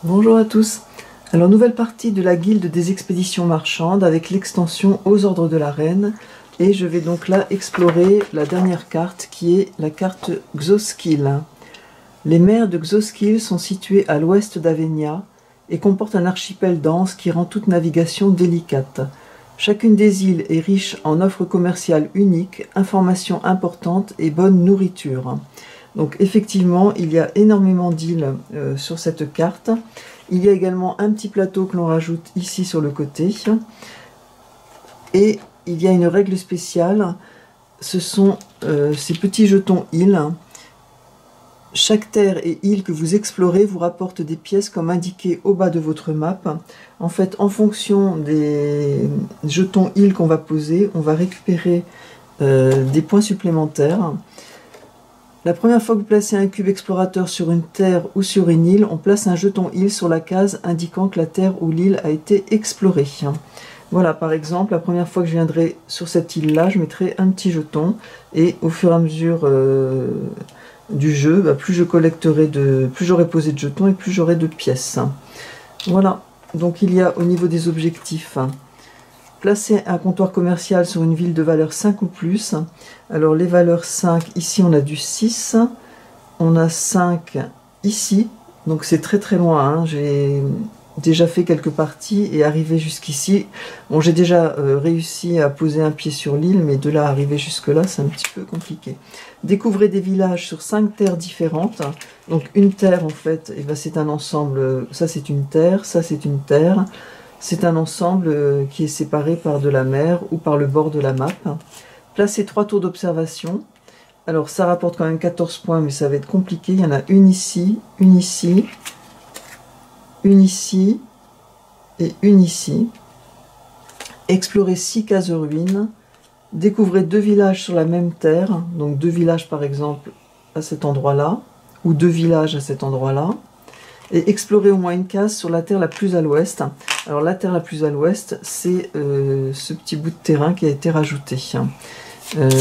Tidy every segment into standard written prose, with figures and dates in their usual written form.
Bonjour à tous. Alors nouvelle partie de la guilde des expéditions marchandes avec l'extension aux ordres de la reine, et je vais donc là explorer la dernière carte qui est la carte Xoskill. Les mers de Xoskill sont situées à l'ouest d'Avenia et comportent un archipel dense qui rend toute navigation délicate. Chacune des îles est riche en offres commerciales uniques, informations importantes et bonne nourriture. Donc effectivement, il y a énormément d'îles sur cette carte. Il y a également un petit plateau que l'on rajoute ici sur le côté. Et il y a une règle spéciale, ce sont ces petits jetons îles. Chaque terre et île que vous explorez vous rapporte des pièces comme indiqué au bas de votre map. En fait, en fonction des jetons îles qu'on va poser, on va récupérer des points supplémentaires. La première fois que vous placez un cube explorateur sur une terre ou sur une île, on place un jeton île sur la case indiquant que la terre ou l'île a été explorée. Voilà, par exemple, la première fois que je viendrai sur cette île-là, je mettrai un petit jeton, et au fur et à mesure du jeu, plus j'aurai posé de jetons et plus j'aurai de pièces. Voilà, donc il y a au niveau des objectifs, placer un comptoir commercial sur une ville de valeur 5 ou plus. Alors les valeurs 5, ici on a du 6, on a 5 ici, donc c'est très très loin, hein. J'ai déjà fait quelques parties et arrivé jusqu'ici. Bon, j'ai déjà réussi à poser un pied sur l'île, mais de là à arriver jusque là c'est un petit peu compliqué. Découvrez des villages sur 5 terres différentes. Donc une terre en fait, et ben, c'est un ensemble, ça c'est une terre, ça c'est une terre. C'est un ensemble qui est séparé par de la mer ou par le bord de la map. Placez 3 tours d'observation. Alors ça rapporte quand même 14 points, mais ça va être compliqué. Il y en a une ici, une ici, une ici et une ici. Explorez 6 cases ruines. Découvrez 2 villages sur la même terre. Donc 2 villages par exemple à cet endroit-là, ou 2 villages à cet endroit-là. Et explorer au moins une case sur la terre la plus à l'ouest. Alors la terre la plus à l'ouest, c'est ce petit bout de terrain qui a été rajouté.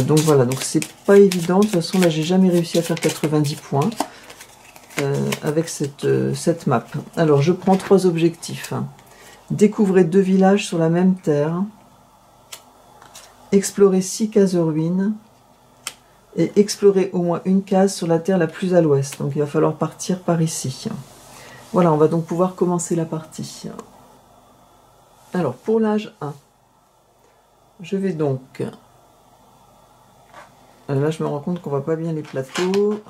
Donc voilà, donc c'est pas évident. De toute façon, là, j'ai jamais réussi à faire 90 points avec cette map. Alors, je prends 3 objectifs. Découvrez 2 villages sur la même terre. Explorer 6 cases ruines. Et explorer au moins une case sur la terre la plus à l'ouest. Donc il va falloir partir par ici. Voilà, on va donc pouvoir commencer la partie. Alors, pour l'âge 1, je vais donc... Là, je me rends compte qu'on voit pas bien les plateaux.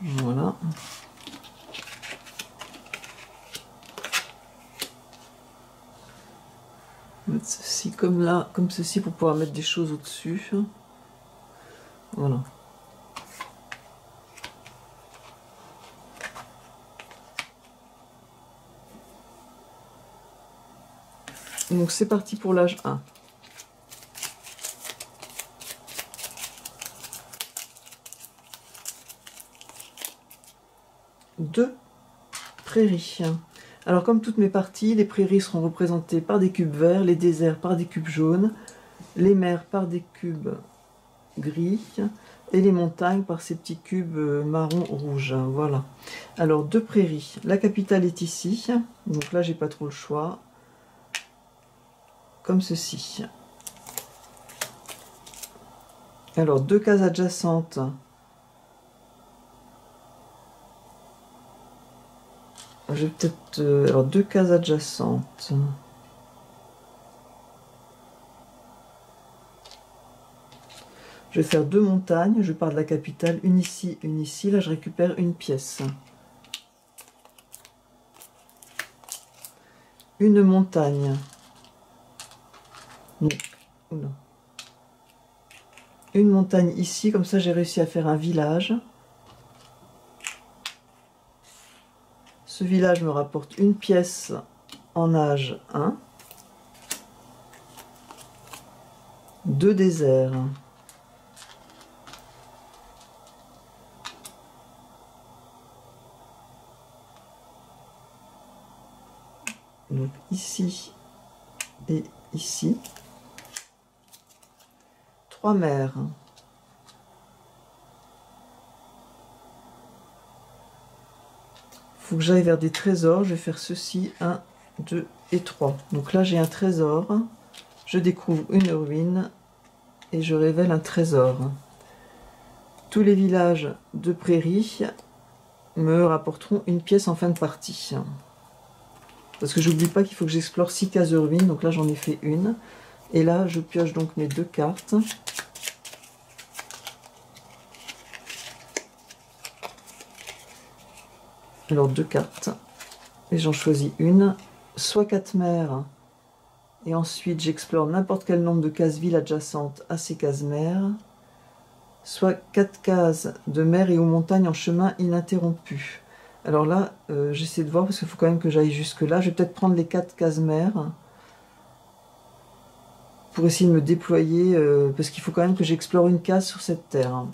Voilà. Mettre ceci comme là, comme ceci, pour pouvoir mettre des choses au-dessus. Voilà. Donc c'est parti pour l'âge 1. Deux prairies. Alors comme toutes mes parties, les prairies seront représentées par des cubes verts, les déserts par des cubes jaunes, les mers par des cubes gris et les montagnes par ces petits cubes marron rouge. Voilà. Alors 2 prairies. La capitale est ici, donc là j'ai pas trop le choix. Comme ceci. Alors 2 cases adjacentes. Je vais peut-être... alors 2 cases adjacentes. Je vais faire 2 montagnes. Je pars de la capitale. Une ici, une ici. Là, je récupère une pièce. Une montagne. Donc, oula. Une montagne ici. Comme ça, j'ai réussi à faire un village. Ce village me rapporte une pièce en âge 1. 2 déserts. Donc ici et ici. 3 mers. faut que j'aille vers des trésors. Je vais faire ceci, 1, 2 et 3. Donc là j'ai un trésor, je découvre une ruine et je révèle un trésor. Tous les villages de prairie me rapporteront une pièce en fin de partie. Parce que j'oublie pas qu'il faut que j'explore 6 cases de ruines, donc là j'en ai fait une. Et là je pioche donc mes 2 cartes. Alors 2 cartes. Et j'en choisis une. Soit 4 mers. Et ensuite j'explore n'importe quel nombre de cases villes adjacentes à ces cases mers. Soit 4 cases de mer et aux montagnes en chemin ininterrompu. Alors là, j'essaie de voir parce qu'il faut quand même que j'aille jusque là. Je vais peut-être prendre les 4 cases mer pour essayer de me déployer, parce qu'il faut quand même que j'explore une case sur cette terre.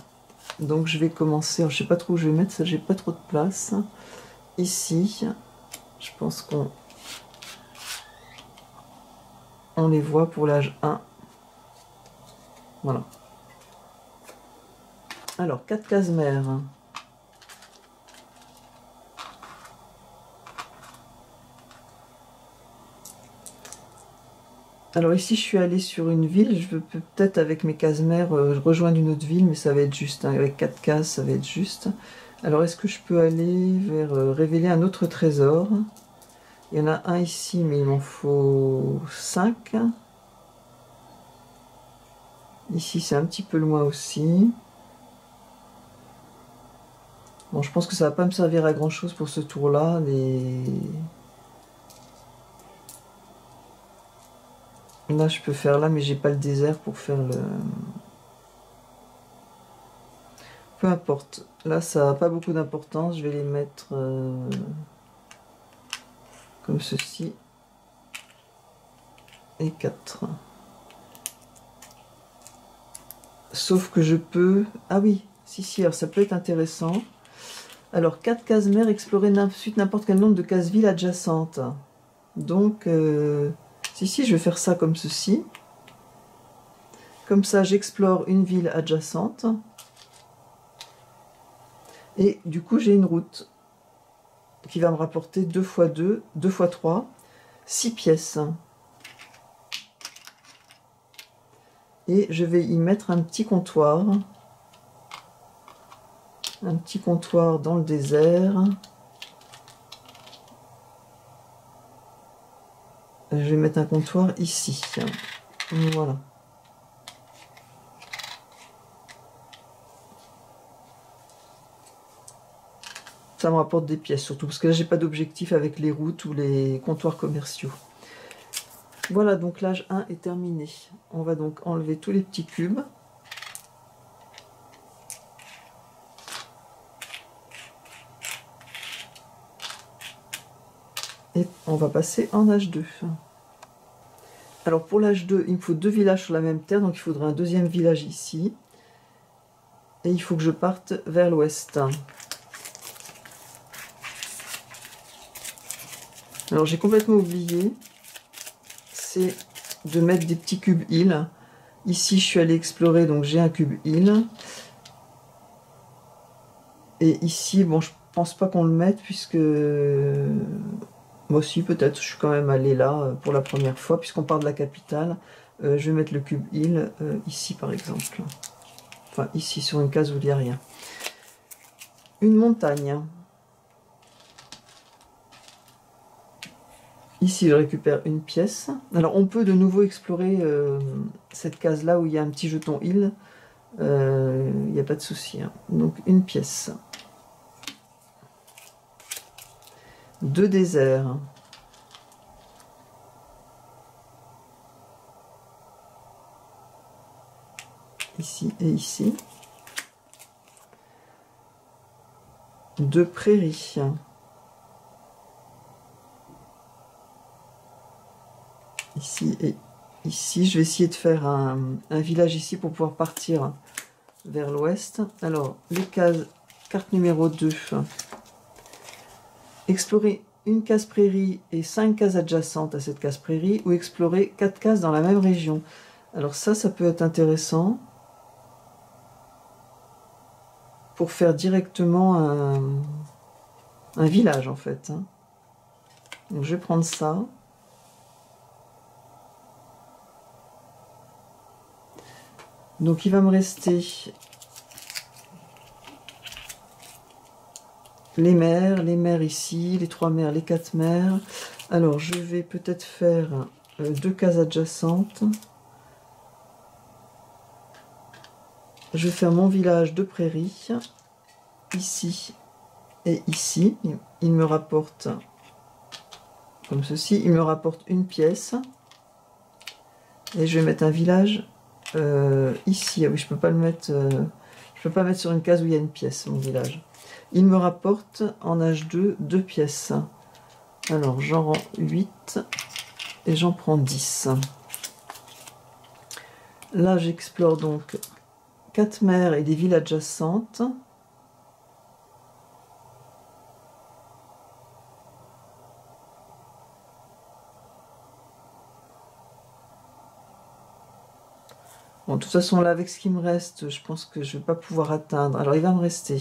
Donc je vais commencer, alors, je sais pas trop où je vais mettre ça, j'ai pas trop de place. Ici, je pense qu'on les voit pour l'âge 1. Voilà. Alors, 4 cases mères. Alors ici, je suis allée sur une ville. Je veux peut-être avec mes cases mères rejoindre une autre ville, mais ça va être juste. Hein. Avec 4 cases, ça va être juste. Alors, est-ce que je peux aller vers révéler un autre trésor? Il y en a un ici, mais il m'en faut 5. Ici, c'est un petit peu loin aussi. Bon, je pense que ça va pas me servir à grand chose pour ce tour-là. Là, je peux faire là, mais j'ai pas le désert pour faire le... Peu importe. Là, ça n'a pas beaucoup d'importance. Je vais les mettre comme ceci. Et 4. Sauf que je peux... Ah oui, si, alors ça peut être intéressant. Alors, 4 cases mères, explorer ensuite n'importe quel nombre de cases villes adjacentes. Donc, si, je vais faire ça comme ceci. Comme ça, j'explore une ville adjacente. Et du coup, j'ai une route qui va me rapporter 2 x 2, 2 x 3, 6 pièces. Et je vais y mettre un petit comptoir. Un petit comptoir dans le désert. Je vais mettre un comptoir ici. Voilà. Ça me rapporte des pièces surtout, parce que là j'ai pas d'objectif avec les routes ou les comptoirs commerciaux. Voilà, donc l'âge 1 est terminé. On va donc enlever tous les petits cubes. Et on va passer en âge 2. Alors pour l'âge 2, il me faut 2 villages sur la même terre, donc il faudra un deuxième village ici. Et il faut que je parte vers l'ouest. Alors j'ai complètement oublié, c'est de mettre des petits cubes îles. Ici je suis allée explorer, donc j'ai un cube île. Et ici, bon, je pense pas qu'on le mette puisque... Moi aussi peut-être, je suis quand même allée là pour la première fois, puisqu'on part de la capitale. Je vais mettre le cube île ici par exemple. Enfin ici sur une case où il n'y a rien. Une montagne. Ici je récupère une pièce. Alors on peut de nouveau explorer cette case là où il y a un petit jeton île. Il n'y a pas de souci. Hein. Donc une pièce. 2 déserts. Ici et ici. 2 prairies. Ici et ici. Je vais essayer de faire un village ici pour pouvoir partir vers l'ouest. Alors, les cases, carte numéro 2. Explorer une case prairie et 5 cases adjacentes à cette case prairie, ou explorer 4 cases dans la même région. Alors ça peut être intéressant pour faire directement un village en fait. Hein. Donc je vais prendre ça. Donc il va me rester les mers ici, les 3 mers, les 4 mers. Alors je vais peut-être faire 2 cases adjacentes. Je vais faire mon village de prairie, ici et ici. Il me rapporte, comme ceci, il me rapporte une pièce. Et je vais mettre un village ici. Ah oui, je peux pas le mettre, je peux pas mettre sur une case où il y a une pièce, mon village. Il me rapporte en H2 2 pièces. Alors j'en rends 8 et j'en prends 10. Là j'explore donc 4 mers et des villes adjacentes. Bon, de toute façon là avec ce qui me reste, je pense que je vais pas pouvoir atteindre. Alors il va me rester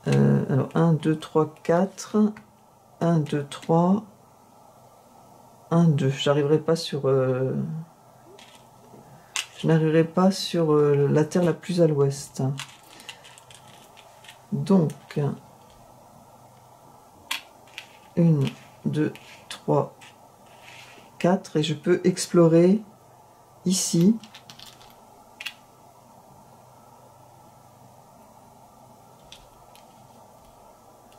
alors 1, 2, 3, 4, 1, 2, 3, 1, 2. J'arriverai pas sur je n'arriverai pas sur la terre la plus à l'ouest. Donc 1, 2, 3, 4 et je peux explorer ici.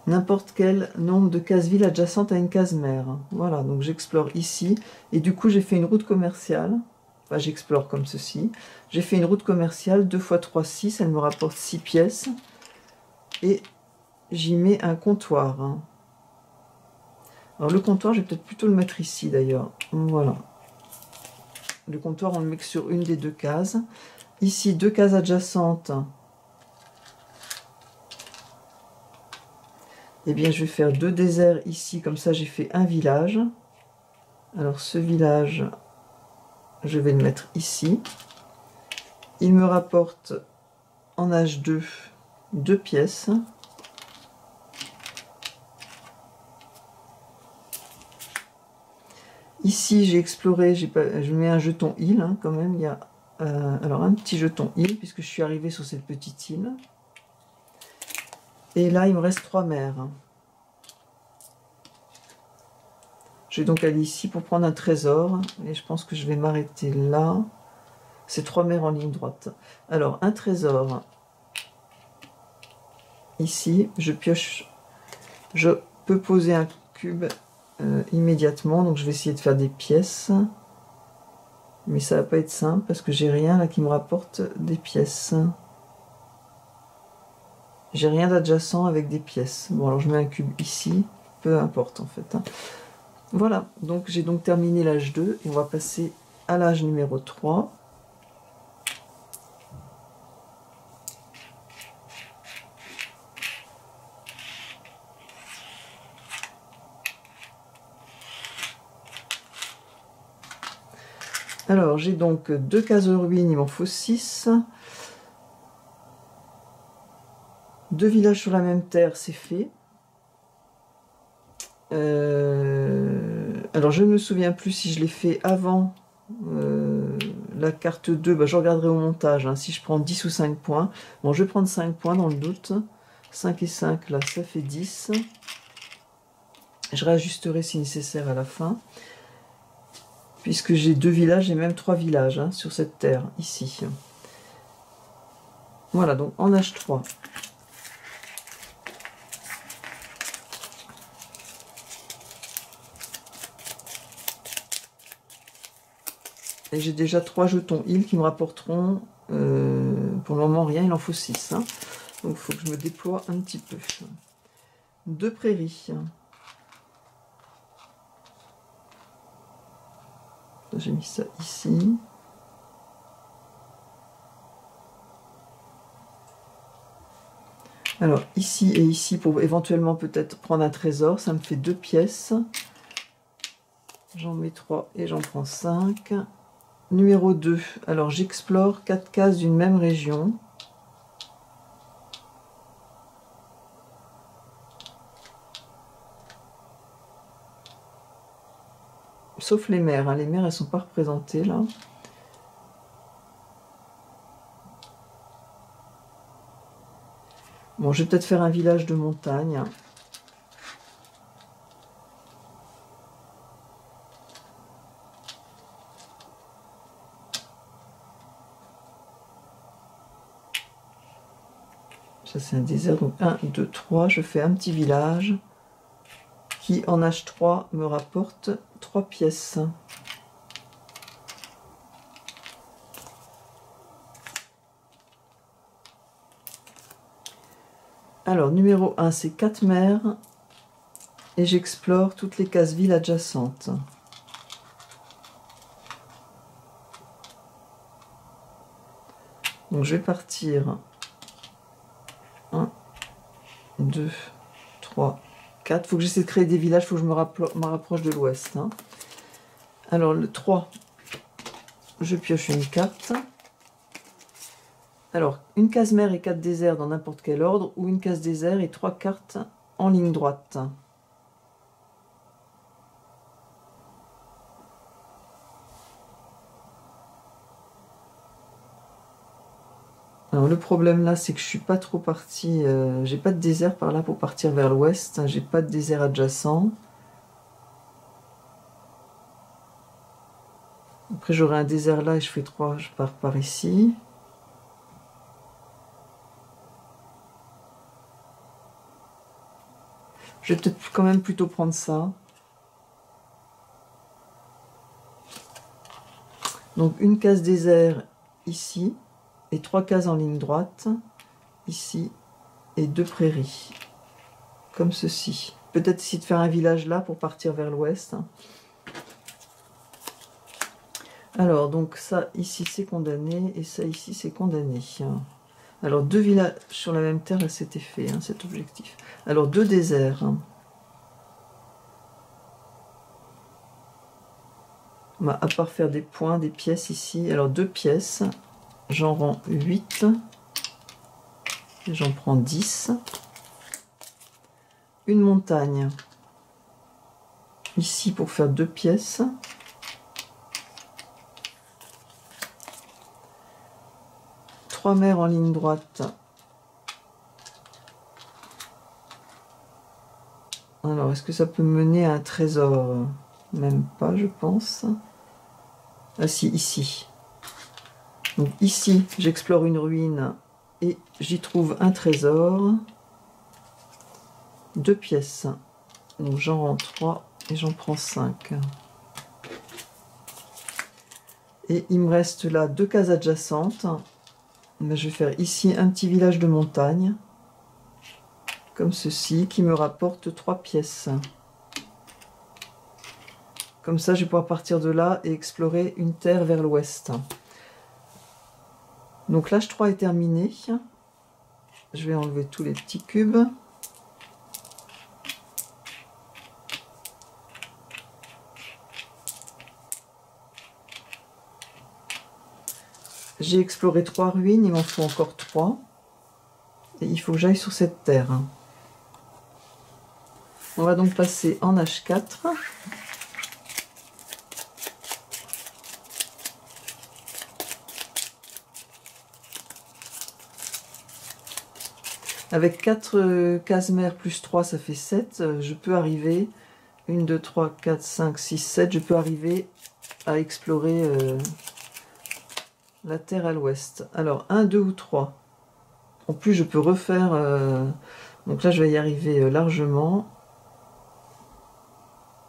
N'importe quel nombre de cases-villes adjacentes à une case-mère. Voilà, donc j'explore ici. Et du coup, j'ai fait une route commerciale. Enfin, j'explore comme ceci. J'ai fait une route commerciale 2 x 3, 6. Elle me rapporte 6 pièces. Et j'y mets un comptoir. Alors le comptoir, je vais peut-être plutôt le mettre ici d'ailleurs. Voilà. Le comptoir, on le met sur une des 2 cases. Ici, 2 cases adjacentes. Eh bien, je vais faire 2 déserts ici, comme ça j'ai fait un village. Alors ce village, je vais le mettre ici. Il me rapporte en H2 2 pièces. Ici, j'ai exploré, je mets un jeton île hein, quand même. Il y a alors un petit jeton île, puisque je suis arrivée sur cette petite île. Et là, il me reste 3 mers. Je vais donc aller ici pour prendre un trésor. Et je pense que je vais m'arrêter là. C'est 3 mers en ligne droite. Alors, un trésor. Ici, je pioche. Je peux poser un cube immédiatement. Donc, je vais essayer de faire des pièces. Mais ça va pas être simple parce que j'ai rien là qui me rapporte des pièces. J'ai rien d'adjacent avec des pièces. Bon, alors je mets un cube ici. Peu importe en fait. Hein. Voilà, donc j'ai donc terminé l'âge 2 et on va passer à l'âge numéro 3. Alors j'ai donc 2 cases ruines, il m'en faut 6. 2 villages sur la même terre, c'est fait. Alors je ne me souviens plus si je l'ai fait avant la carte 2, bah, je regarderai au montage, hein, si je prends 10 ou 5 points. Bon, je vais prendre 5 points dans le doute. 5 et 5, là, ça fait 10. Je réajusterai si nécessaire à la fin. Puisque j'ai 2 villages et même 3 villages hein, sur cette terre, ici. Voilà, donc en H3. Et j'ai déjà 3 jetons îles qui me rapporteront, pour le moment rien, il en faut 6. Hein. Donc il faut que je me déploie un petit peu. 2 prairies. J'ai mis ça ici. Alors ici et ici pour éventuellement peut-être prendre un trésor, ça me fait 2 pièces. J'en mets 3 et j'en prends 5. Numéro 2, alors j'explore 4 cases d'une même région. Sauf les mers, hein. Les mers elles sont pas représentées là. Bon, je vais peut-être faire un village de montagne. Ça c'est un désert, donc 1, 2, 3, je fais un petit village qui en H3 me rapporte 3 pièces. Alors numéro 1 c'est 4 mers et j'explore toutes les cases villes adjacentes. Donc je vais partir 1, 2, 3, 4. Il faut que j'essaie de créer des villages, il faut que je me rapproche de l'ouest. Hein. Alors le 3, je pioche une carte. Alors, une case mer et 4 déserts dans n'importe quel ordre, ou une case désert et 3 cartes en ligne droite. Alors le problème là, c'est que je suis pas trop parti, j'ai pas de désert par là pour partir vers l'ouest, j'ai pas de désert adjacent. Après j'aurai un désert là et je fais 3, je pars par ici. Je vais peut-être quand même plutôt prendre ça. Donc une case désert ici, et 3 cases en ligne droite, ici, et 2 prairies. Comme ceci. Peut-être essayer de faire un village là pour partir vers l'ouest. Alors, donc ça ici c'est condamné, et ça ici c'est condamné. Alors 2 villages sur la même terre, c'était fait, hein, cet objectif. Alors 2 déserts. Bah, à part faire des points, des pièces ici. Alors 2 pièces, j'en rends 8. J'en prends 10. Une montagne. Ici pour faire 2 pièces. Mers en ligne droite. Alors, est-ce que ça peut mener à un trésor? Même pas, je pense. Ah si, ici. Donc ici, j'explore une ruine et j'y trouve un trésor. 2 pièces. Donc j'en rends 3 et j'en prends 5. Et il me reste là 2 cases adjacentes. Ben, je vais faire ici un petit village de montagne, comme ceci, qui me rapporte 3 pièces. Comme ça, je vais pouvoir partir de là et explorer une terre vers l'ouest. Donc l'H3 est terminé. Je vais enlever tous les petits cubes. J'ai exploré 3 ruines, il m'en faut encore 3. Et il faut que j'aille sur cette terre. On va donc passer en H4. Avec 4 cases mères plus 3, ça fait 7. Je peux arriver, 1, 2, 3, 4, 5, 6, 7, je peux arriver à explorer la terre à l'ouest. Alors, 1, 2 ou 3. En plus, je peux refaire... donc là, je vais y arriver largement.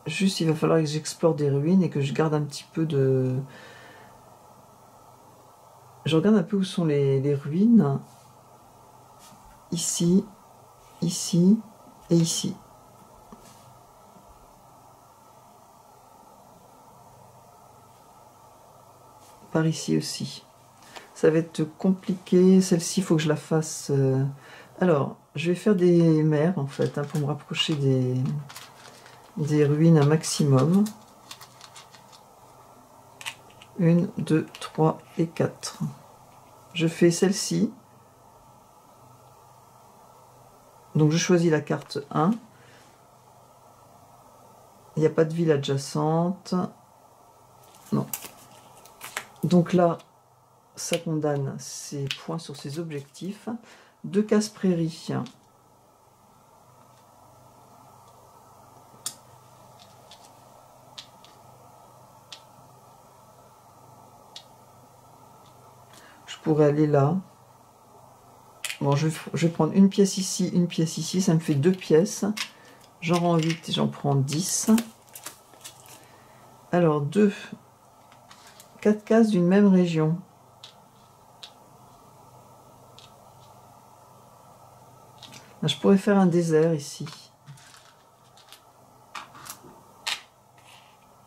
Juste, il va falloir que j'explore des ruines et que je garde un petit peu de... Je regarde un peu où sont les ruines. Ici, ici et ici. Par ici aussi. Ça va être compliqué. Celle-ci, il faut que je la fasse. Alors, je vais faire des mers, en fait, hein, pour me rapprocher des ruines un maximum. 1, 2, 3 et 4. Je fais celle-ci. Donc, je choisis la carte 1. Il n'y a pas de ville adjacente. Non. Donc là, ça condamne ses points sur ses objectifs. 2 cases prairies. Je pourrais aller là. Bon, je vais prendre une pièce ici, une pièce ici. Ça me fait 2 pièces. J'en rends 8 et j'en prends 10. Alors, 4 cases d'une même région. Là, je pourrais faire un désert ici.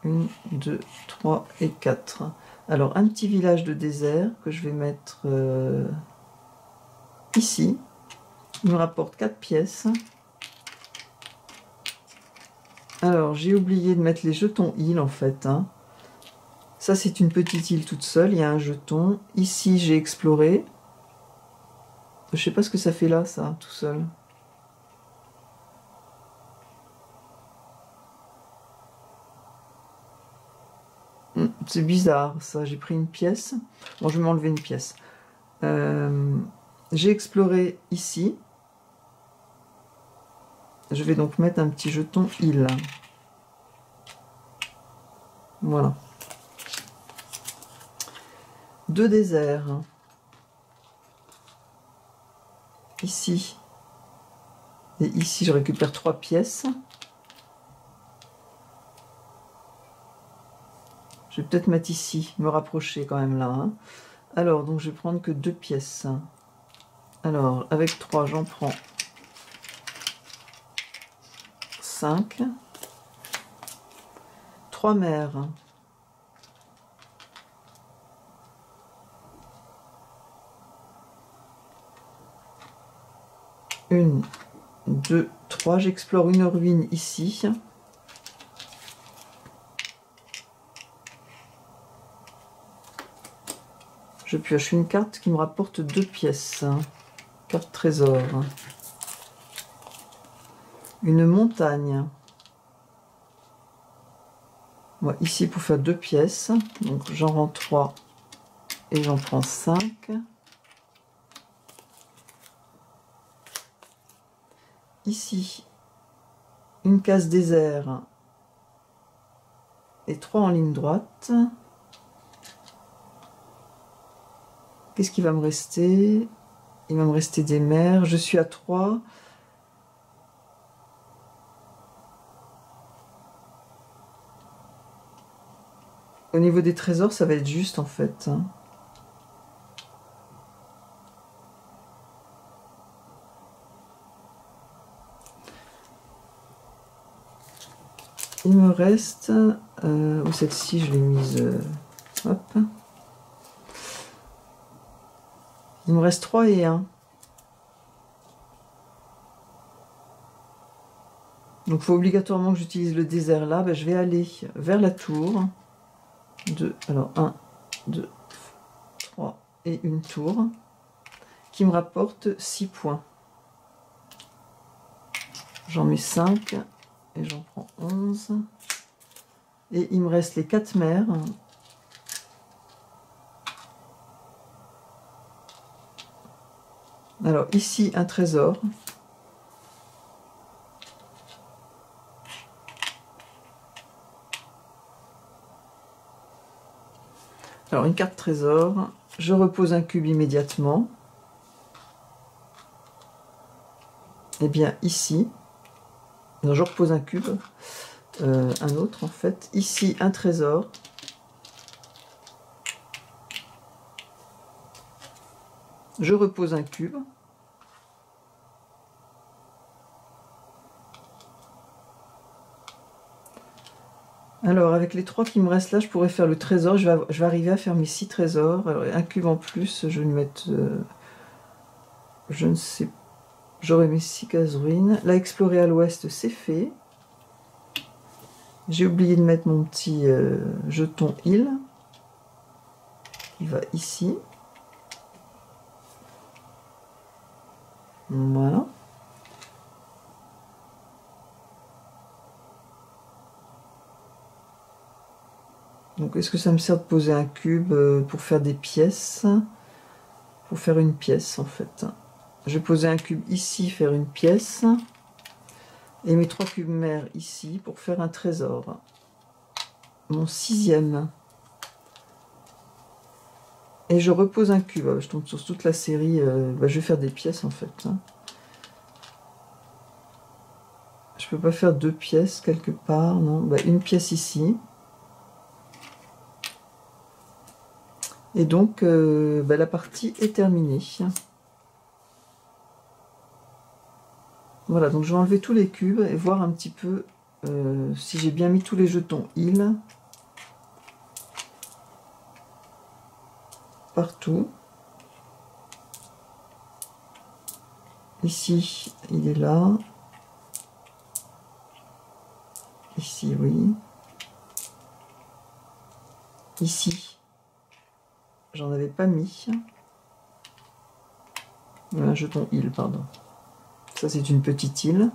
1, 2, 3 et 4. Alors, un petit village de désert que je vais mettre ici. Il me rapporte 4 pièces. Alors, j'ai oublié de mettre les jetons îles en fait. Ça, c'est une petite île toute seule. Il y a un jeton. Ici, j'ai exploré. Je sais pas ce que ça fait là, ça, tout seul. C'est bizarre, ça. J'ai pris une pièce. Bon, je vais m'enlever une pièce. J'ai exploré ici. Je vais donc mettre un petit jeton île. Voilà. 2 déserts. Ici. Et ici, je récupère 3 pièces. Je vais peut-être mettre ici, me rapprocher quand même là. Alors, donc je vais prendre que 2 pièces. Alors, avec 3, j'en prends 5. 3 mers. Une, 2, 3. J'explore une ruine ici. Je pioche une carte qui me rapporte 2 pièces. Carte trésor. Une montagne. Moi, ici, pour faire 2 pièces. Donc, j'en rends 3 et j'en prends 5. Ici, une case désert et 3 en ligne droite. Qu'est-ce qui va me rester? Il va me rester des mers. Je suis à 3. Au niveau des trésors, ça va être juste en fait. Il me reste... celle-ci, je l'ai mise... hop. Il me reste 3 et 1. Donc il faut obligatoirement que j'utilise le désert là. Ben, je vais aller vers la tour. 2, alors 1, 2, 3 et une tour. Qui me rapporte 6 points. J'en mets 5 et j'en prends 11. Et il me reste les 4 mers. Alors ici un trésor. Alors une carte trésor. Je repose un cube immédiatement. Et bien ici, non, je repose un cube, un autre en fait. Ici un trésor. Je repose un cube. Alors, avec les 3 qui me restent là, je pourrais faire le trésor. Je vais arriver à faire mes 6 trésors. Alors, un cube en plus, je vais le mettre... je ne sais pas. J'aurai mes 6 cases ruines. Là, explorer à l'ouest, c'est fait. J'ai oublié de mettre mon petit jeton île. Il va ici. Voilà. Donc est-ce que ça me sert de poser un cube pour faire des pièces? Pour faire une pièce en fait. Je vais poser un cube ici, faire une pièce. Et mes 3 cubes mères ici pour faire un trésor. Mon 6e. Et je repose un cube. Je tombe sur toute la série. Je vais faire des pièces en fait. Je peux pas faire 2 pièces quelque part. Non, une pièce ici. Et donc la partie est terminée. Voilà, donc je vais enlever tous les cubes et voir un petit peu si j'ai bien mis tous les jetons îles. Partout. Ici, il est là. Ici, oui. Ici, j'en avais pas mis. Un jeton île, pardon. Ça, c'est une petite île.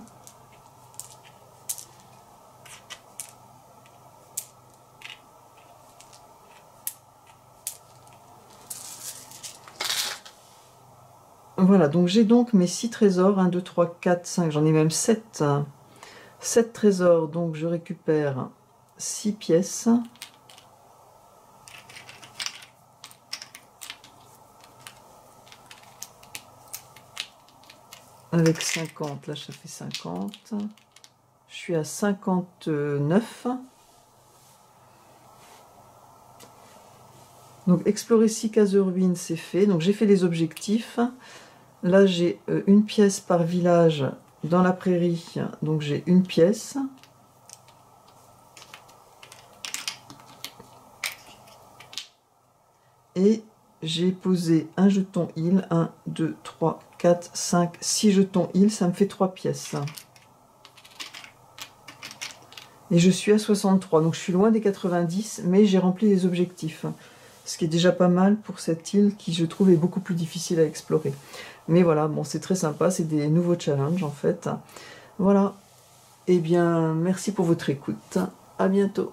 Voilà, donc j'ai donc mes 6 trésors. 1, 2, 3, 4, 5. J'en ai même 7. 7 trésors, donc je récupère 6 pièces. Avec 50, là ça fait 50. Je suis à 59. Donc explorer 6 cases de ruines, c'est fait. Donc j'ai fait les objectifs. Là j'ai une pièce par village dans la prairie. Donc j'ai une pièce. Et j'ai posé un jeton île. 1, 2, 3, 4, 5, 6 jetons île. Ça me fait 3 pièces. Et je suis à 63. Donc je suis loin des 90. Mais j'ai rempli les objectifs. Ce qui est déjà pas mal pour cette île qui, je trouve, est beaucoup plus difficile à explorer. Mais voilà, bon, c'est très sympa. C'est des nouveaux challenges, en fait. Voilà. Eh bien, merci pour votre écoute. À bientôt.